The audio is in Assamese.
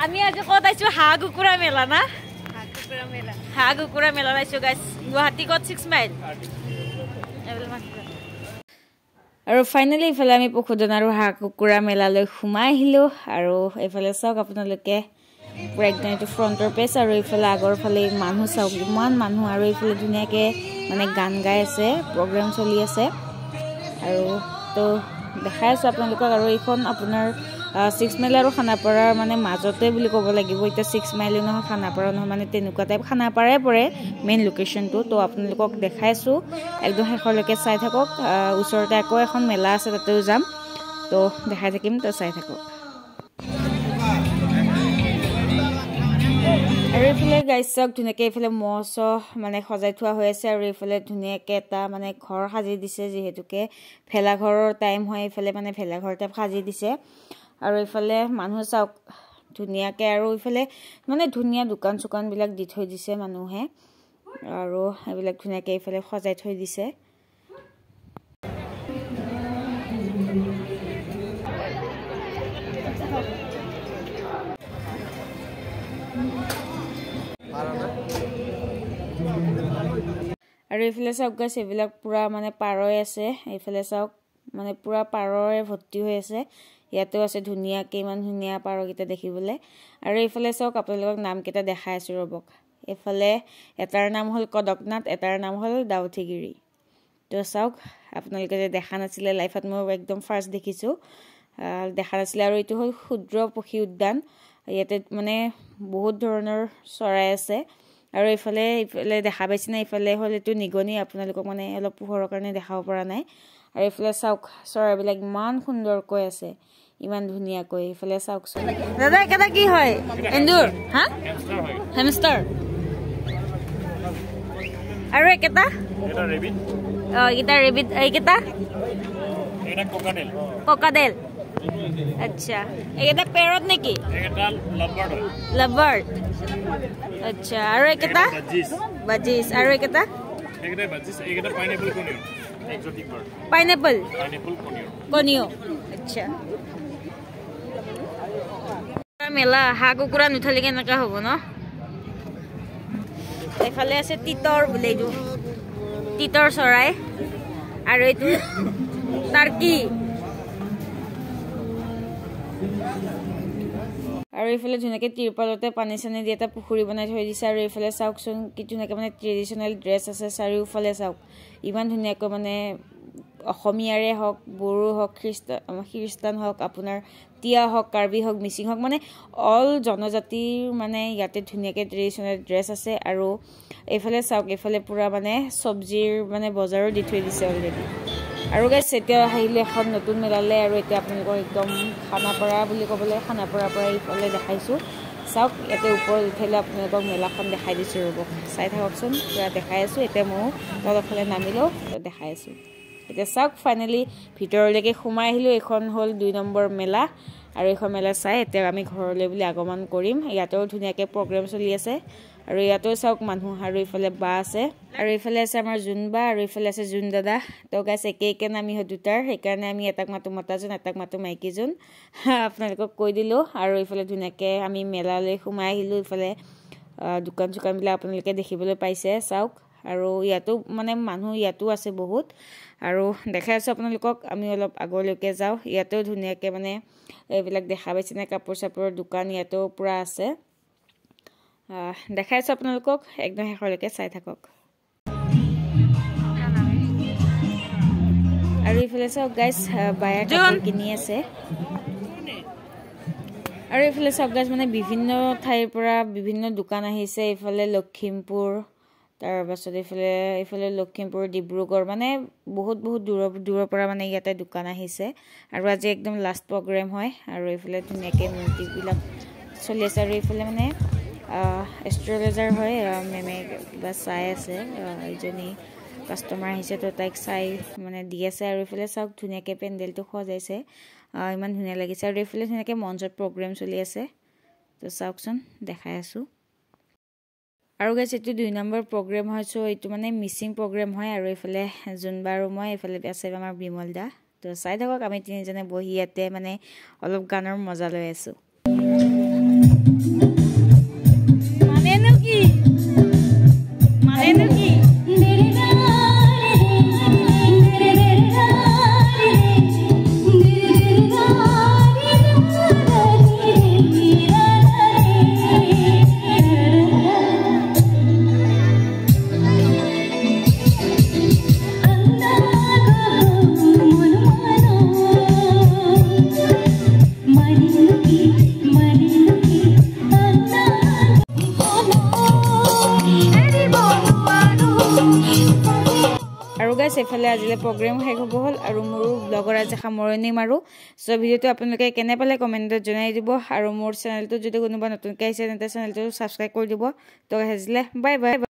আমি আজি কত আইছো হাঁহ কুকুৰা মেলা না হাঁহ কুকুৰা মেলা আইছো গাইছ গুৱাহাটী কত 6 মাইল আৰু ফাইনালি ইফালে আমি পশুধন আৰু হাঁহ কুকুৰা মেলালৈ সোমাই আহিলো আৰু এইফালে চাওক আপোনালোকে পুৰা একদম এইটো ফ্ৰণ্টৰ পেজ আৰু এইফালে আগৰ ফালে মানুহ চাওক ইমান মানুহ আৰু এইফালে ধুনীয়াকৈ মানে গান গাই আছে প্ৰগ্ৰাম চলি আছে আৰু তো দেখাই আছোঁ আপোনালোকক আৰু এইখন আপোনাৰ 6 মাইল আৰু খানাপাৰাৰ মানে মাজতে বুলি ক'ব লাগিব এতিয়া 6 মাইল নহয় খানাপাৰা নহয় মানে তেনেকুৱা টাইপ খানাপাৰাই পৰে মেইন লোকেশ্যনটো তো আপোনালোকক দেখাই আছোঁ একদম শেষলৈকে চাই থাকক ওচৰতে আকৌ এখন মেলা আছে তাতেও যাম তো দেখাই থাকিম তো চাই থাকক আৰু এইফালে গাইছ চাওক ধুনীয়াকৈ এইফালে মহ মানে সজাই থোৱা হৈ আছে আৰু এইফালে ধুনীয়াকৈ এটা মানে ঘৰ সাজি দিছে যিহেতুকে ভেলাঘৰৰ টাইম হয় এইফালে মানে ভেলাঘৰ টাইপ সাজি দিছে আৰু এইফালে মানুহ চাওক ধুনীয়াকৈ আৰু এইফালে মানে ধুনীয়া দোকান চোকানবিলাক দি থৈ দিছে মানুহে আৰু এইবিলাক ধুনীয়াকৈ এইফালে সজাই থৈ দিছে আৰু এইফালে চাওক গাইছ এইবিলাক পুৰা মানে পাৰৈ আছে এইফালে চাওক মানে পুৰা পাৰৰে ভৰ্তি হৈ আছে ইয়াতেও আছে ধুনীয়াকৈ ইমান ধুনীয়া পাৰকেইটা দেখিবলৈ আৰু এইফালে চাওক আপোনালোকক নামকেইটা দেখাই আছোঁ ৰ'বক এইফালে এটাৰ নাম হ'ল কদকনাথ এটাৰ নাম হ'ল দাউথিগিৰি তো চাওক আপোনালোকে যে দেখা নাছিলে লাইফত মই একদম ফাৰ্ষ্ট দেখিছোঁ দেখা নাছিলে আৰু এইটো হ'ল ক্ষুদ্ৰ পক্ষী উদ্যান ইয়াতে মানে বহুত ধৰণৰ চৰাই আছে আৰু এইফালে দেখা পাইছে না এইফালে হ'ল এইটো নিগনি আপোনালোকক মানে অলপ পোহৰৰ কাৰণে দেখাব পৰা নাই আৰু এইফালে চাওক চৰাইবিলাক ইমান সুন্দৰকৈ আছে ইমান ধুনীয়াকৈ এইফালে চাওকচোন দাদা এটা কি হয় এন্দুৰ হা হেমষ্টাৰ আৰু একেটা এটা ৰেবিট এটা ৰেবিট এইকেটা এটা কোকাডেল আচ্ছা এটা প্যাৰট নাকি এটা লাভবাৰ্ড আচ্ছা আৰু এটা বাজিস আৰু এটা বাজিস এটা pineapple conio exotic bird pineapple conio আচ্ছা মেলা হাঁহ কুকুৰা নুঠালে কেনেকা হ'ব ন এইফালে আছে তিতৰ বোলে এইটো তিতৰ চৰাই আৰু এইটো টাৰ্কি আৰু এইফালে ধুনীয়াকৈ তিৰপালতে পানী চানী দি এটা পুখুৰী বনাই থৈ দিছে আৰু এইফালে চাওকচোন কি ধুনীয়াকৈ মানে ট্ৰেডিশ্যনেল ড্ৰেছ আছে চাৰিওফালে চাওক ইমান ধুনীয়াকৈ মানে অসমীয়াৰে হওক বড়ো হওক খ্ৰীষ্টান হওক আপোনাৰ তিয়া হওক কাৰ্বি হওক মিচিং হওক মানে অল জনজাতিৰ মানে ইয়াতে ধুনীয়াকৈ ট্ৰেডিশ্যনেল ড্ৰেছ আছে আৰু এইফালে চাওক এইফালে পূৰা মানে চব্জিৰ মানে বজাৰো দি থৈ দিছে অলৰেডি আৰু গাইছ এতিয়া আহিলে এখন নতুন মেলালে আৰু এতিয়া আপোনালোকৰ একদম খানাপাৰা বুলি ক'বলৈ খানাপাৰাৰ পৰা এইফালে দেখাইছোঁ চাওক ইয়াতে ওপৰত উঠিলে আপোনালোকক মেলাখন দেখাই দিছোঁ ৰ'ব চাই থাককচোন পূৰা দেখাই আছোঁ এতিয়া ময়ো তলৰফালে নামিলেও দেখাই আছোঁ এতিয়া চাওক ফাইনেলি ভিতৰলৈকে সোমাই আহিলোঁ এইখন হ'ল 2 নম্বৰ মেলা আৰু এইখন মেলা চাই এতিয়া আমি ঘৰলৈ বুলি আগমন কৰিম ইয়াতেও ধুনীয়াকৈ প্ৰগ্ৰেম চলি আছে আৰু ইয়াতেও চাওক মানুহ আৰু এইফালে বা আছে আৰু এইফালে আছে আমাৰ জোন বা আৰু এইফালে আছে জোন দাদা তো গাইছ একে নামি হয় দুটাৰ সেইকাৰণে আমি এটাক মাতো মতাজোন এটাক মাতো মাইকীজোন আপোনালোকক কৈ দিলোঁ আৰু এইফালে ধুনীয়াকৈ আমি মেলালৈ সোমাই আহিলোঁ এইফালে দোকান চোকানবিলাক আপোনালোকে দেখিবলৈ পাইছে চাওক আৰু ইয়াতো মানে মানুহ ইয়াতো আছে বহুত আৰু দেখাই আছোঁ আপোনালোকক আমি অলপ আগলৈকে যাওঁ ইয়াতেও ধুনীয়াকৈ মানে এইবিলাক দেখা পাইছেনে কাপোৰ চাপোৰৰ দোকান ইয়াতেও পূৰা আছে দেখাই আছোঁ আপোনালোকক একদম শেষলৈকে চাই থাকক আৰু এইফালে চাওক গাইছ বায়া কাপোৰ কিনি আছে আৰু এইফালে চাওক গাইছ মানে বিভিন্ন ঠাইৰ পৰা বিভিন্ন দোকান আহিছে এইফালে লখিমপুৰ তাৰপাছত এইফালে লখিমপুৰ ডিব্ৰুগড় মানে বহুত দূৰৰ পৰা মানে ইয়াতে দোকান আহিছে আৰু আজি একদম লাষ্ট প্ৰগ্ৰেম হয় আৰু এইফালে ধুনীয়াকৈ মূৰ্তিবিলাক চলি আছে আৰু এইফালে মানে এষ্ট্ৰলজাৰ হয় মেমে কিবা চাই আছে এজনী কাষ্টমাৰ আহিছে তো তাইক চাই মানে দি আছে আৰু এইফালে চাওক ধুনীয়াকৈ পেণ্ডেলটো সজাইছে ইমান ধুনীয়া লাগিছে আৰু এইফালে ধুনীয়াকৈ মঞ্চত প্ৰগ্ৰেম চলি আছে তো চাওকচোন দেখাই আছোঁ আৰু গাইছ এইটো 2 নম্বৰ প্ৰগ্ৰেম হয় চ' এইটো মানে মিচিং প্ৰগ্ৰেম হয় আৰু এইফালে জোনবা আৰু মই এইফালে আছে আমাৰ বিমল দা তো চাই থাকক আমি তিনিজনে বহি ইয়াতে মানে অলপ গানৰ মজা লৈ আছোঁ গাইছ এফালে আজিলে প্ৰগ্ৰাম শেষ হ'ব হ'ল আৰু মোৰ ব্লগৰ আজি সামৰণি মাৰো সো ভিডিওটো আপোনালোকে কেনে পালে কমেন্টত জনাই দিব আৰু মোৰ চেনেলটো যদি কোনোবা নতুনকৈ আহিছে তেন্তে চেনেলটো সাবস্ক্ৰাইব কৰি দিব তো আজিলে বাই বাই